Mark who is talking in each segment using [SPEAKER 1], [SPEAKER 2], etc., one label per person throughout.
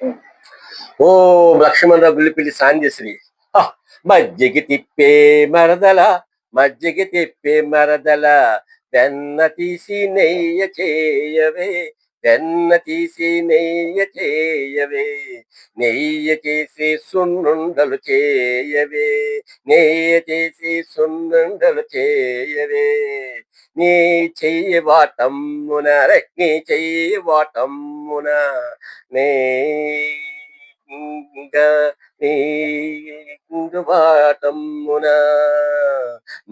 [SPEAKER 1] ఓం లక్ష్మణరావు గుళ్ళిపిల్లి సాంజశ్రీ. హ! మజ్జిగ తిప్పే మరదల, మజ్జిగ తిప్పే మరదల, వెన్న తీసి నెయ్య చేయవే, వెన్న తీసి నెయ్య చేయవే, నెయ్య చేసి సున్నుండలు చేయవే, నెయ్య చేసి సున్నుండలు చేయవే, నీ చెయ్యి వాటమ్మున నీ చెయ్యి వాటమ్మున నే బాటమ్మున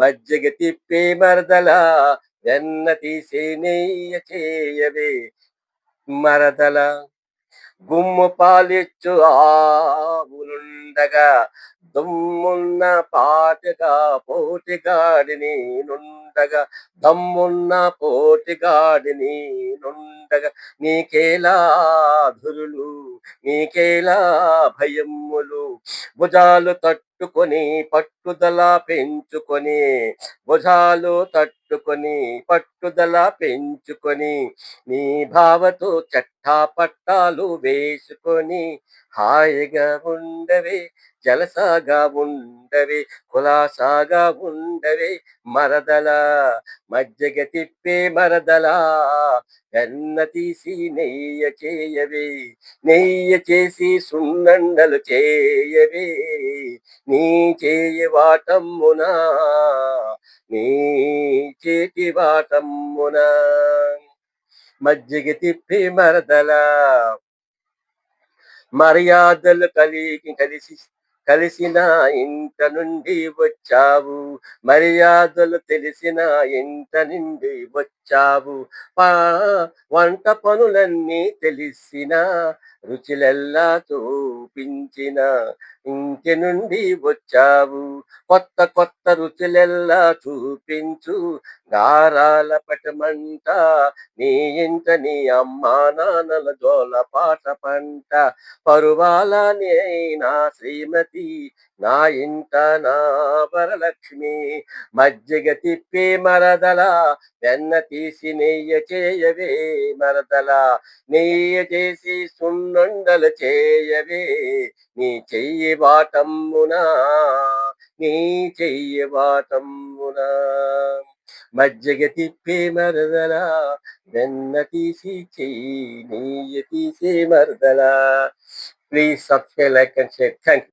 [SPEAKER 1] మజ్జిగ తిప్పే మరదల, వెన్న తీసే నెయ్య చేయవే మరదల, గుమ్ము పాలిచ్చు ఆవులుండగా దుమ్మున్న పాటగా పోటిగాడిని నుండగా, దమ్మున్న పోటిగాడిని నుండగా, నీకేలా ధురులు, నీకేలా భయములు, భుజాలు తట్టుకొని పట్టుదల పెంచుకొని, భుజాలు తట్టుకొని పట్టుదల పెంచుకొని, నీ భావతో చట్టా పట్టాలు వేసుకొని హాయిగా ఉండవే, జలసాగా ఉండవే, కులాసాగా ఉండవే మరదల, మజ్జిగ తిప్పే మరదల, వెన్న తీసి నెయ్య చేయవే, నెయ్య చేసి సున్నండలు చేయవే, నీ చేయి వాటమ్మునా, నీ చేతి వాటమ్మునా, మజ్జిగ తిప్పి మరదల, మర్యాదలు కలిసిన ఇంట నుండి వచ్చావు, మర్యాదలు తెలిసిన ఇంట నుండి వచ్చావు, వంట పనులన్నీ తెలిసిన, రుచులెల్లా చూపించిన ఇంటి నుండి వచ్చావు, కొత్త కొత్త రుచులెల్లా చూపించు, గారాల పటమంట నీ ఇంట, నీ అమ్మా నాన్నల జోల పాట పంట, పరువాల నా శ్రీమతి, నా ఇంట నా వరలక్ష్మి, మజ్జిగ తిప్పే మరదల, వెన్న తీసి నెయ్య చేయవే మరదల, నెయ్య చేసి సున్నుండలు చేయవే, నీ చెయ్యి వాటమ్మునా, నీ చెయ్యి వాటమ్మునా, మజ్జిగ తిప్పే మరదల, వెన్న తీసి చెయ్యి నెయ్యి తీసే మరదల. Please subscribe, like and share. Thank you.